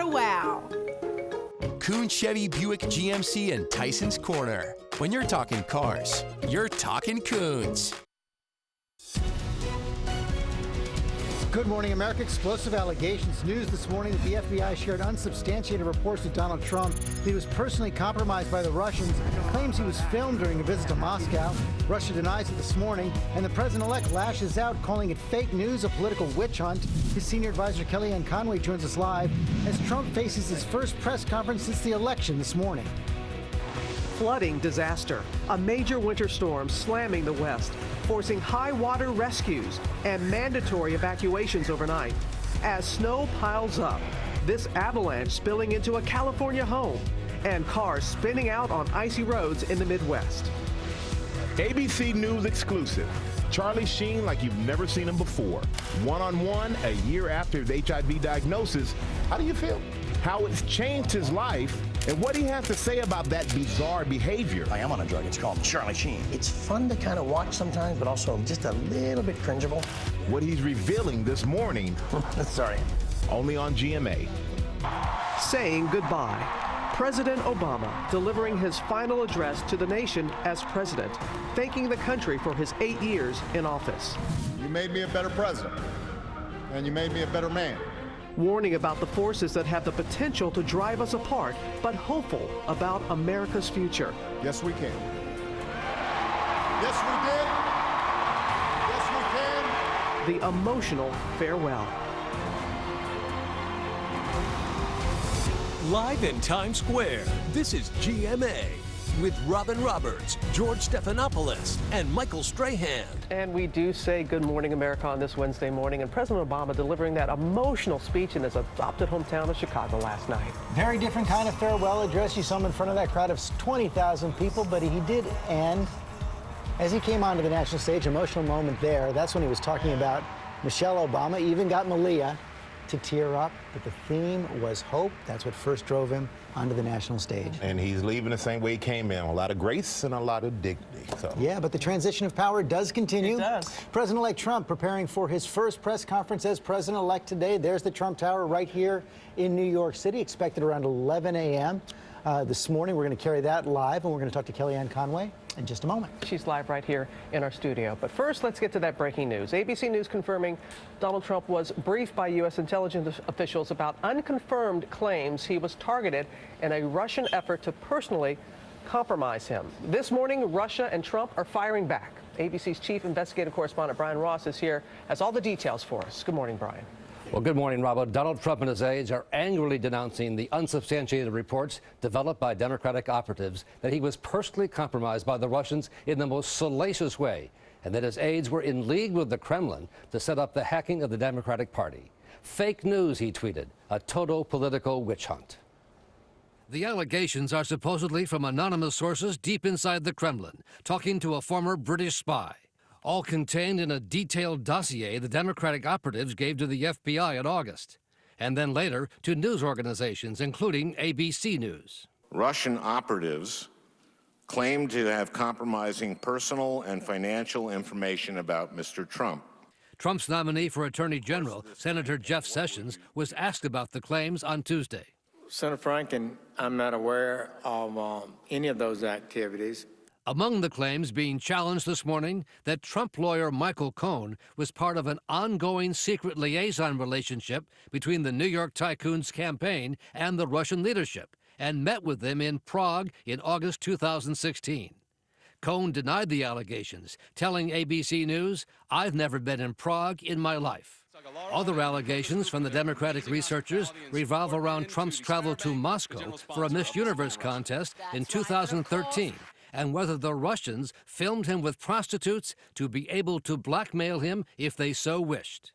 to wow. Kuhn Chevy Buick GMC and Tyson's Corner. When you're talking cars, you're talking Kuhn's. Good morning, America. Explosive allegations. News this morning that the FBI shared unsubstantiated reports with Donald Trump that he was personally compromised by the Russians, claims he was filmed during a visit to Moscow. Russia denies it this morning, and the president-elect lashes out, calling it fake news, a political witch hunt. His senior advisor, Kellyanne Conway, joins us live as Trump faces his first press conference since the election this morning. Flooding disaster, a major winter storm slamming the West, forcing high water rescues and mandatory evacuations overnight. As snow piles up, this avalanche spilling into a California home and cars spinning out on icy roads in the Midwest. ABC News exclusive. Charlie Sheen like you've never seen him before. One-on-one, a year after his HIV diagnosis. How do you feel? How it's changed his life and what he has to say about that bizarre behavior. I am on a drug. It's called Charlie Sheen. It's fun to kind of watch sometimes, but also just a little bit cringeable. What he's revealing this morning. Sorry. Only on GMA. Saying goodbye. President Obama delivering his final address to the nation as president, thanking the country for his 8 years in office. You made me a better president, and you made me a better man. Warning about the forces that have the potential to drive us apart, but hopeful about America's future. Yes, we can. Yes, we did. Yes, we can. The emotional farewell. Live in Times Square, this is GMA with Robin Roberts, George Stephanopoulos, and Michael Strahan. And we do say good morning, America, on this Wednesday morning. And President Obama delivering that emotional speech in his adopted hometown of Chicago last night. Very different kind of farewell address. You saw him in front of that crowd of 20,000 people, but he did end, as he came onto the national stage, emotional moment there. That's when he was talking about Michelle Obama, even got Malia to tear up, but the theme was hope. That's what first drove him onto the national stage. And he's leaving the same way he came in, a lot of grace and a lot of dignity. So. Yeah, but the transition of power does continue. It does. President-elect Trump preparing for his first press conference as president-elect today. There's the Trump Tower right here in New York City, expected around 11 a.m. This morning. We're going to carry that live, and we're going to talk to Kellyanne Conway in just a moment. She's live right here in our studio. But first, let's get to that breaking news. ABC News confirming Donald Trump was briefed by U.S. intelligence officials about unconfirmed claims he was targeted in a Russian effort to personally compromise him. This morning, Russia and Trump are firing back. ABC's chief investigative correspondent Brian Ross is here, has all the details for us. Good morning, Brian. Well, good morning, Robert. Donald Trump and his aides are angrily denouncing the unsubstantiated reports developed by Democratic operatives that he was personally compromised by the Russians in the most salacious way, and that his aides were in league with the Kremlin to set up the hacking of the Democratic Party. Fake news, he tweeted, a total political witch hunt. The allegations are supposedly from anonymous sources deep inside the Kremlin, talking to a former British spy. All contained in a detailed dossier the Democratic operatives gave to the FBI in August, and then later to news organizations, including ABC News. Russian operatives claimed to have compromising personal and financial information about Mr. Trump. Trump's nominee for Attorney General, Senator Jeff Sessions, was asked about the claims on Tuesday. Senator Franken, I'm not aware of any of those activities. Among the claims being challenged this morning, that Trump lawyer Michael Cohen was part of an ongoing secret liaison relationship between the New York tycoon's campaign and the Russian leadership, and met with them in Prague in August 2016. Cohen denied the allegations, telling ABC News, "I've never been in Prague in my life." Other allegations from the Democratic researchers revolve around Trump's travel to Moscow for a Miss Universe contest in 2013. And whether the Russians filmed him with prostitutes to be able to blackmail him if they so wished.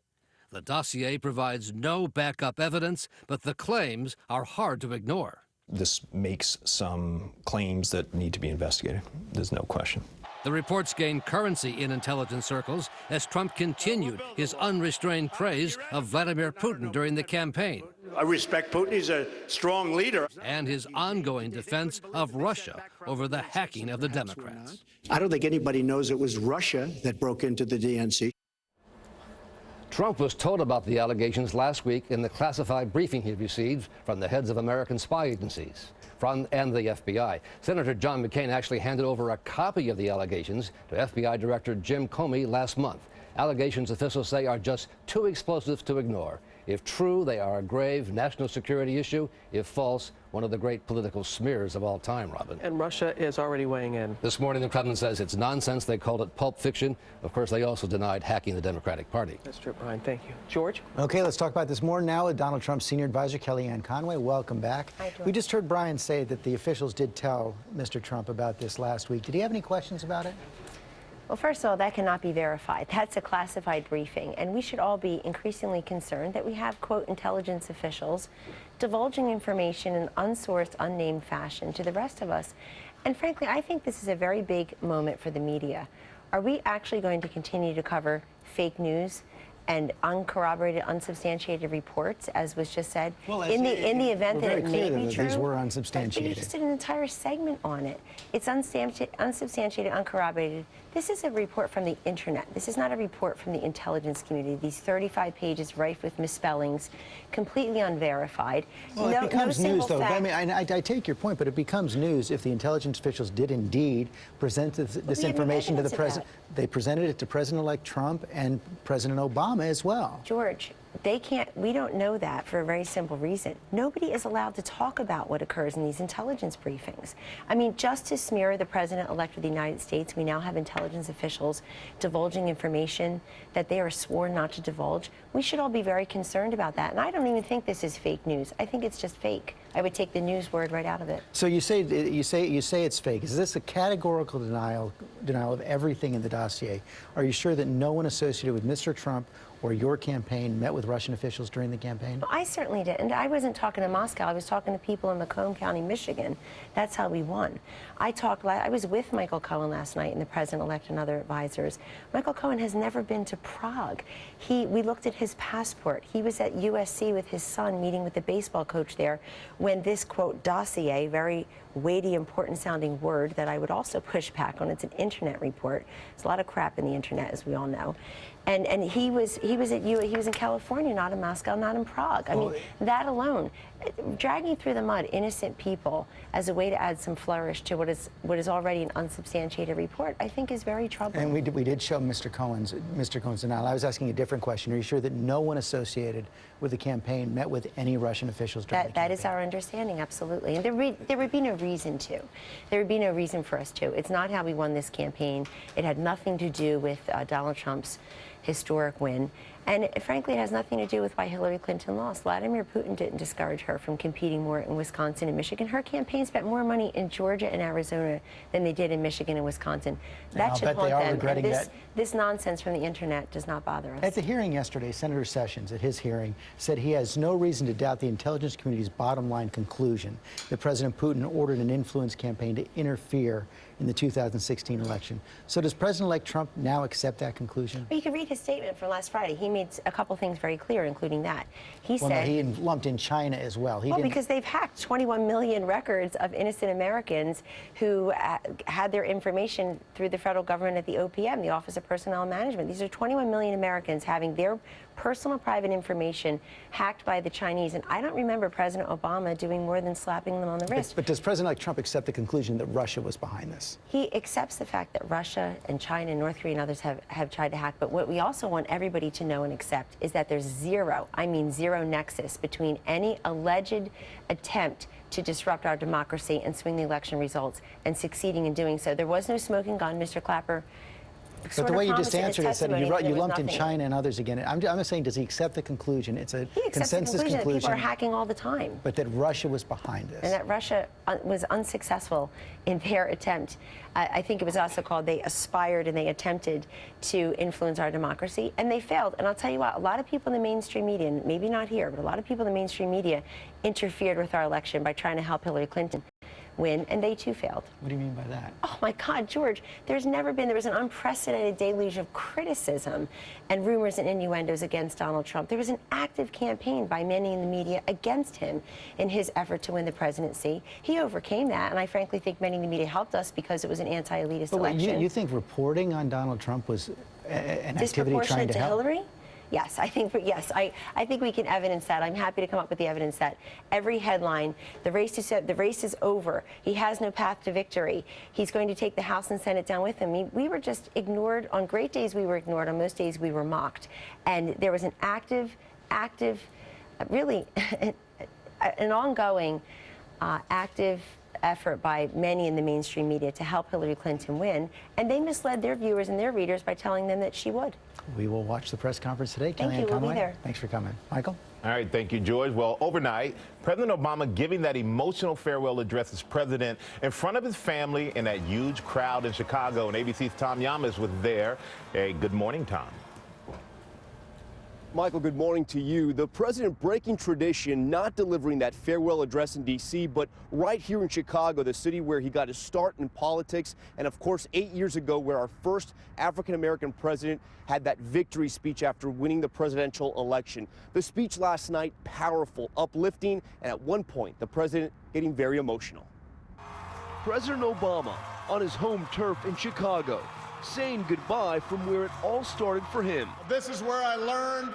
The dossier provides no backup evidence, but the claims are hard to ignore. This makes some claims that need to be investigated. There's no question. The reports gained currency in intelligence circles as Trump continued his unrestrained praise of Vladimir Putin during the campaign. I respect Putin. He's a strong leader. And his ongoing defense of Russia over the hacking of the Democrats. I don't think anybody knows it was Russia that broke into the DNC. Trump was told about the allegations last week in the classified briefing he received from the heads of American spy agencies and the FBI. Senator John McCain actually handed over a copy of the allegations to FBI Director Jim Comey last month. Allegations officials say are just too explosive to ignore. If true, they are a grave national security issue. If false, one of the great political smears of all time, Robin. And Russia is already weighing in. This morning, the Kremlin says it's nonsense. They called it pulp fiction. Of course, they also denied hacking the Democratic Party. That's true, Brian. Thank you. George? Okay, let's talk about this more now with Donald Trump's senior advisor, Kellyanne Conway. Welcome back. Hi, George. We just heard Brian say that the officials did tell Mr. Trump about this last week. Did he have any questions about it? Well, first of all, that cannot be verified. That's a classified briefing, and we should all be increasingly concerned that we have, quote, intelligence officials divulging information in unsourced, unnamed fashion to the rest of us. And frankly, I think this is a very big moment for the media. Are we actually going to continue to cover fake news and uncorroborated, unsubstantiated reports, as was just said, well, in the event that it may be true? These were unsubstantiated. But you just did an entire segment on it. It's unsubstantiated, uncorroborated. This is a report from the internet. This is not a report from the intelligence community. These 35 pages rife with misspellings, completely unverified. Well, it becomes news, though. I mean, I take your point, but it becomes news if the intelligence officials did indeed present this information to the president. They presented it to President-elect Trump and President Obama as well. George, we don't know that for a very simple reason. Nobody is allowed to talk about what occurs in these intelligence briefings. I mean, just to smear the president-elect of the United States, we now have intelligence officials divulging information that they are sworn not to divulge. We should all be very concerned about that. And I don't even think this is fake news. I think it's just fake. I would take the news word right out of it. So you say it's fake. Is this a categorical denial of everything in the dossier? Are you sure that no one associated with Mr. Trump or your campaign met with Russian officials during the campaign? Well, I certainly did. And I wasn't talking to Moscow. I was talking to people in Macomb County, Michigan. That's how we won. I was with Michael Cohen last night and the president-elect and other advisors. Michael Cohen has never been to Prague. We looked at his passport. He was at USC with his son meeting with the baseball coach there when this, quote, dossier, very weighty, important-sounding word that I would also push back on. It's an internet report. There's a lot of crap in the internet, as we all know. And he was in California, not in Moscow, not in Prague. I mean, that alone, dragging through the mud innocent people as a way to add some flourish to what is already an unsubstantiated report, I think is very troubling. And we did show Mr. Cohen's denial. I was asking a different question. Are you sure that no one associated with the campaign met with any Russian officials during the campaign? That is our understanding, absolutely. And there would be no reason to. There would be no reason for us to. It's not how we won this campaign. It had nothing to do with Donald Trump's historic win. And frankly, it has nothing to do with why Hillary Clinton lost. Vladimir Putin didn't discourage her from competing more in Wisconsin and Michigan. Her campaign spent more money in Georgia and Arizona than they did in Michigan and Wisconsin. That should haunt them. And this nonsense from the internet does not bother us. At the hearing yesterday, Senator Sessions, at his hearing, said he has no reason to doubt the intelligence community's bottom line conclusion that President Putin ordered an influence campaign to interfere in the 2016 election. So does President-elect Trump now accept that conclusion? Well, you can read his statement from last Friday. He made a couple things very clear, including that. He said... Well, he lumped in China as well. Because they've hacked 21 million records of innocent Americans who had their information through the federal government at the OPM, the Office of Personnel Management. These are 21 million Americans having their personal private information hacked by the Chinese. And I don't remember President Obama doing more than slapping them on the wrist. But does President-elect Trump accept the conclusion that Russia was behind this? He accepts the fact that Russia and China and North Korea and others have tried to hack. But what we also want everybody to know and accept is that there's zero nexus between any alleged attempt to disrupt our democracy and swing the election results and succeeding in doing so. There was no smoking gun, Mr. Clapper. But the way you just answered it, said you lumped in China and others again. I'm just saying, does he accept the conclusion? It's a consensus conclusion that people are hacking all the time. But that Russia was behind this. And that Russia was unsuccessful in their attempt. I think it was also called, they aspired and they attempted to influence our democracy, and they failed. And I'll tell you what, a lot of people in the mainstream media, and maybe not here, but a lot of people in the mainstream media interfered with our election by trying to help Hillary Clinton win, and they too failed. What do you mean by that? Oh my God, George, there was an unprecedented deluge of criticism and rumors and innuendos against Donald Trump. There was an active campaign by many in the media against him in his effort to win the presidency. He overcame that, and I frankly think many in the media helped us because it was an anti-elitist election. You think reporting on Donald Trump was an activity trying to help? Hillary? Yes, I think I think we can evidence that. I'm happy to come up with the evidence that every headline, the race is over. He has no path to victory. He's going to take the House and Senate down with him. We were just ignored. On great days, we were ignored. On most days, we were mocked. And there was an active, really, an ongoing, active effort by many in the mainstream media to help Hillary Clinton win, and they misled their viewers and their readers by telling them that she would. We will watch the press conference today. Thank you. We'll be there. Thanks for coming. Michael? All right, thank you, George. Well, overnight, President Obama giving that emotional farewell address as president in front of his family in that huge crowd in Chicago, and ABC's Tom Yamas was there. Hey, good morning, Tom. Michael, good morning to you. The president breaking tradition, not delivering that farewell address in D.C., but right here in Chicago, the city where he got his start in politics, and of course 8 years ago where our first African-American president had that victory speech after winning the presidential election. The speech last night, powerful, uplifting, and at one point the president getting very emotional. President Obama on his home turf in Chicago, saying goodbye from where it all started for him. This is where I learned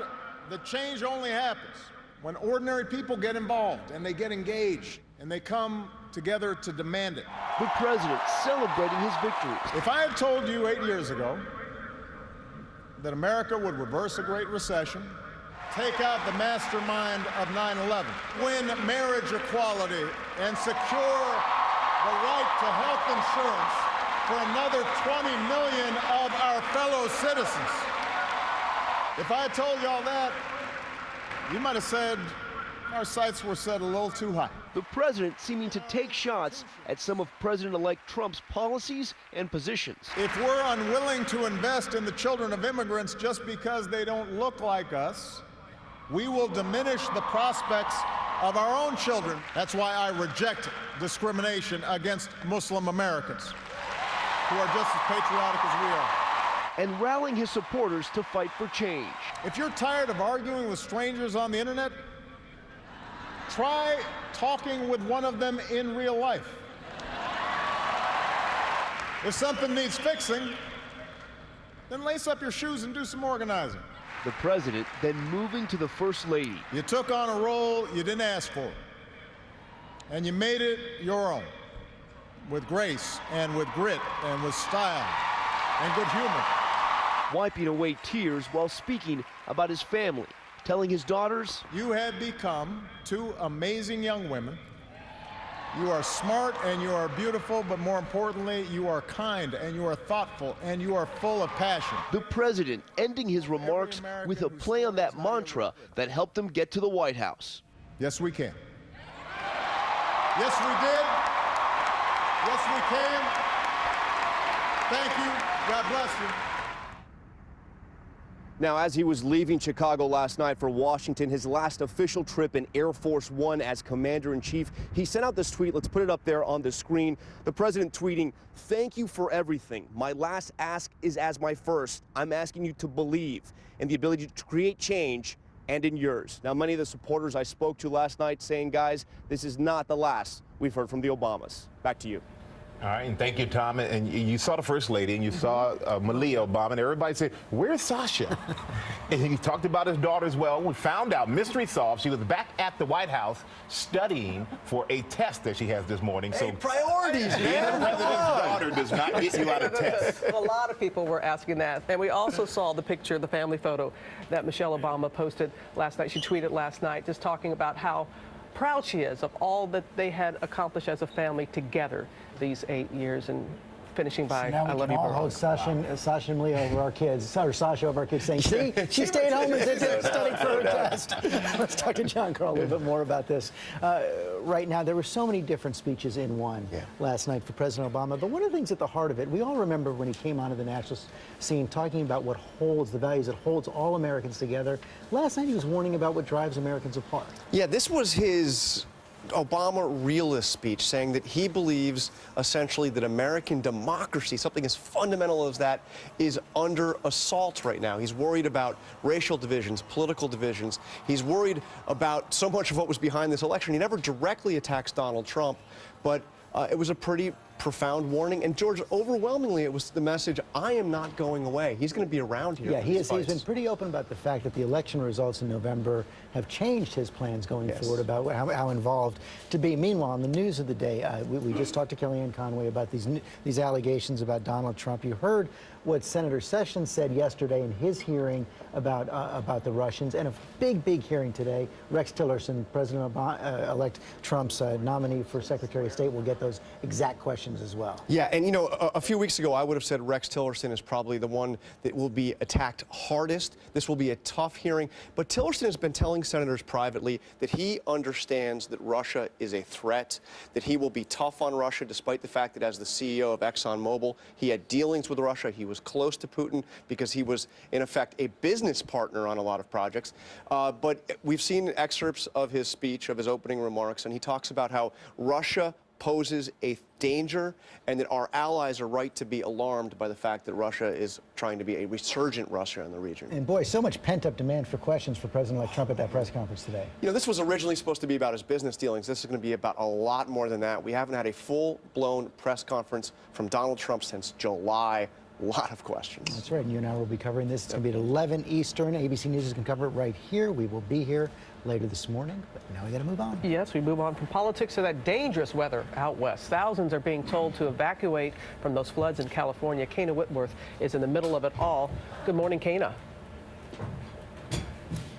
that change only happens when ordinary people get involved and they get engaged and they come together to demand it. The president celebrating his victories. If I had told you 8 years ago that America would reverse a Great Recession, take out the mastermind of 9/11, win marriage equality, and secure the right to health insurance for another 20 million of our fellow citizens. If I had told you all that, you might have said our sights were set a little too high. The president seeming to take shots at some of President-elect Trump's policies and positions. If we're unwilling to invest in the children of immigrants just because they don't look like us, we will diminish the prospects of our own children. That's why I reject discrimination against Muslim Americans, who are just as patriotic as we are. And rallying his supporters to fight for change. If you're tired of arguing with strangers on the internet, try talking with one of them in real life. If something needs fixing, then lace up your shoes and do some organizing. The president then moving to the First Lady. You took on a role you didn't ask for, and you made it your own, with grace and with grit and with style and good humor. Wiping away tears while speaking about his family, telling his daughters, "You have become two amazing young women. You are smart and you are beautiful, but more importantly, you are kind and you are thoughtful and you are full of passion." The president ending his remarks with a play on that mantra that helped him get to the White House. Yes, we can. Yes, we did. Yes, we can. Thank you. God bless you. Now, as he was leaving Chicago last night for Washington, his last official trip in Air Force One as Commander-in-Chief, he sent out this tweet. Let's put it up there on the screen. The president tweeting, "Thank you for everything. My last ask is as my first. I'm asking you to believe in the ability to create change and in yours." Now, many of the supporters I spoke to last night saying, guys, this is not the last we've heard from the Obamas. Back to you. All right, and thank you, Tom. And you saw the First Lady, and you saw Malia Obama, and everybody said, "Where's Sasha?" And he talked about his daughter as well. We found out, mystery solved, she was back at the White House studying for a test that she has this morning. Hey, so priorities, man. Being the president's daughter does not get you out of tests. A lot of people were asking that. And we also saw the picture, the family photo that Michelle Obama posted last night. She tweeted last night, just talking about how proud she is of all that they had accomplished as a family together these 8 years, and finishing by, so now "I we love can you, all Barbara." hold Sasha and Malia over our kids, or Sasha over our kids, saying, "See, she stayed home and studied for her test." Let's talk to John Carl a little bit more about this. Right now, there were so many different speeches in one last night for President Obama, but one of the things at the heart of it, we all remember when he came onto the national scene talking about what holds the values that holds all Americans together. Last night, he was warning about what drives Americans apart. Yeah, this was his Obama realist speech, saying that he believes essentially that American democracy, something as fundamental as that, is under assault right now. He's worried about racial divisions, political divisions. He's worried about so much of what was behind this election. He never directly attacks Donald Trump, but it was a pretty profound warning. And George, overwhelmingly, it was the message, I am not going away. He's going to be around here. Yeah, he's been pretty open about the fact that the election results in November have changed his plans going forward about how involved to be. Meanwhile, on the news of the day, we just talked to Kellyanne Conway about these allegations about Donald Trump. You heard what Senator Sessions said yesterday in his hearing about the Russians, and a big hearing today. Rex Tillerson, President-elect Trump's nominee for Secretary of State, will get those exact questions as well. Yeah, and you know, a few weeks ago, I would have said Rex Tillerson is probably the one that will be attacked hardest. This will be a tough hearing, but Tillerson has been telling senators privately that he understands that Russia is a threat, that he will be tough on Russia, despite the fact that as the CEO of ExxonMobil, he had dealings with Russia. He was close to Putin because he was, in effect, a business partner on a lot of projects. But we've seen excerpts of his speech, of his opening remarks, and he talks about how Russia poses a danger and that our allies are right to be alarmed by the fact that Russia is trying to be a resurgent Russia in the region. And boy, so much pent-up demand for questions for President-elect Trump at that press conference today. You know, this was originally supposed to be about his business dealings. This is going to be about a lot more than that. We haven't had a full-blown press conference from Donald Trump since July. A lot of questions. That's right, and you and I will be covering this. It's going to be at 11 Eastern. ABC News is going to cover it right here. We will be here later this morning, but now we got to move on. Yes, we move on from politics to that dangerous weather out west. Thousands are being told to evacuate from those floods in California. Kana Whitworth is in the middle of it all. Good morning, Kana.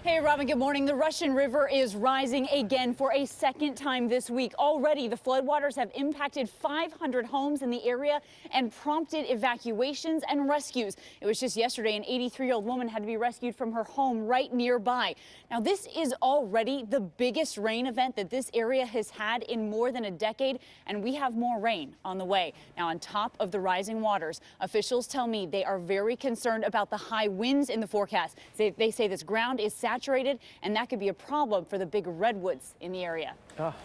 Hey, Robin, good morning. The Russian River is rising again for a second time this week. Already, the floodwaters have impacted 500 homes in the area and prompted evacuations and rescues. It was just yesterday an 83-year-old woman had to be rescued from her home right nearby. Now, this is already the biggest rain event that this area has had in more than a decade, and we have more rain on the way. Now, on top of the rising waters, officials tell me they are very concerned about the high winds in the forecast. They say this ground is saturated, and that could be a problem for the big redwoods in the area.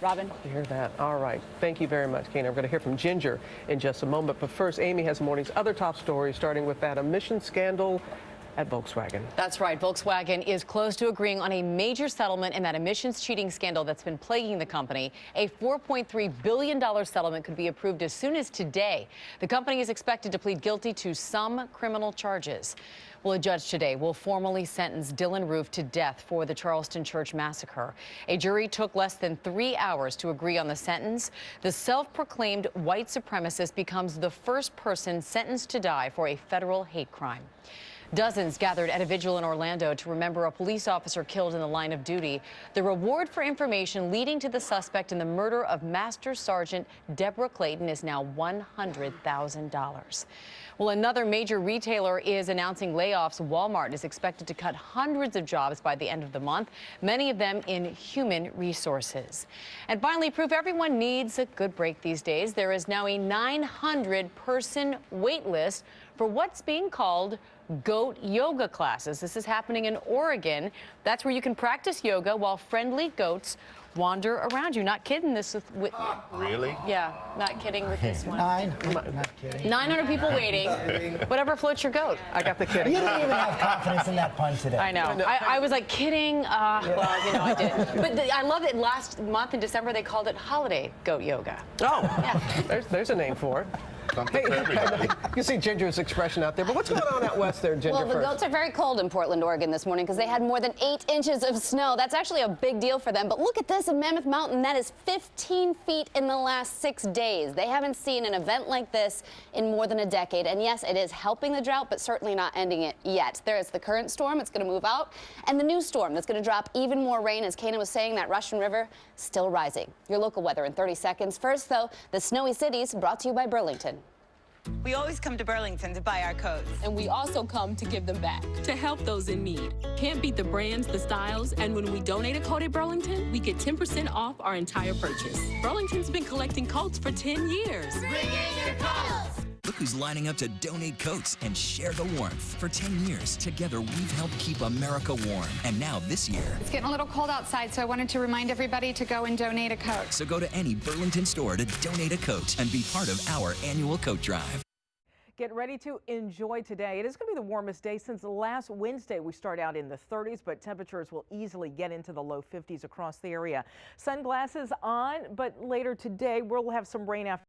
Robin? I hear that. All right. Thank you very much, Kana. We're going to hear from Ginger in just a moment. But first, Amy has the morning's other top stories, starting with that emissions scandal at Volkswagen. That's right. Volkswagen is close to agreeing on a major settlement in that emissions cheating scandal that's been plaguing the company. A $4.3 billion settlement could be approved as soon as today. The company is expected to plead guilty to some criminal charges. Well, a judge today will formally sentence Dylan Roof to death for the Charleston church massacre. A jury took less than 3 hours to agree on the sentence. The self-proclaimed white supremacist becomes the first person sentenced to die for a federal hate crime. Dozens gathered at a vigil in Orlando to remember a police officer killed in the line of duty. The reward for information leading to the suspect in the murder of Master Sergeant Deborah Clayton is now $100,000. Well, another major retailer is announcing layoffs. Walmart is expected to cut hundreds of jobs by the end of the month, many of them in human resources. And finally, proof everyone needs a good break these days. There is now a 900-person wait list for what's being called goat yoga classes. This is happening in Oregon. That's where you can practice yoga while friendly goats wander around you. Not kidding. This with Really? Yeah, not kidding with this one. Not kidding. 900 people waiting. Whatever floats your goat. I got the kidding. You didn't even have confidence in that pun today. I know. I was like kidding. Well, you know, I did. But I love that last month in December they called it holiday goat yoga. Oh, yeah. There's a name for it. Something for everybody. You can see Ginger's expression out there. But what's going on out west there, Ginger? Well, the first? goats are very cold in Portland, Oregon this morning because they had more than 8 inches of snow. That's actually a big deal for them. But look at this in Mammoth Mountain. That is 15 feet in the last 6 days. They haven't seen an event like this in more than a decade. And yes, it is helping the drought, but certainly not ending it yet. There is the current storm. It's going to move out. And the new storm that's going to drop even more rain. As Kana was saying, that Russian River still rising. Your local weather in 30 seconds. First, though, the snowy cities brought to you by Burlington. We always come to Burlington to buy our coats. And we also come to give them back, to help those in need. Can't beat the brands, the styles, and when we donate a coat at Burlington, we get 10% off our entire purchase. Burlington's been collecting coats for 10 years. Bring in your coats! Look who's lining up to donate coats and share the warmth. For 10 years, together we've helped keep America warm. And now this year, it's getting a little cold outside, so I wanted to remind everybody to go and donate a coat. So go to any Burlington store to donate a coat and be part of our annual coat drive. Get ready to enjoy today. It is going to be the warmest day since last Wednesday. We start out in the 30s, but temperatures will easily get into the low 50s across the area. Sunglasses on, but later today we'll have some rain after.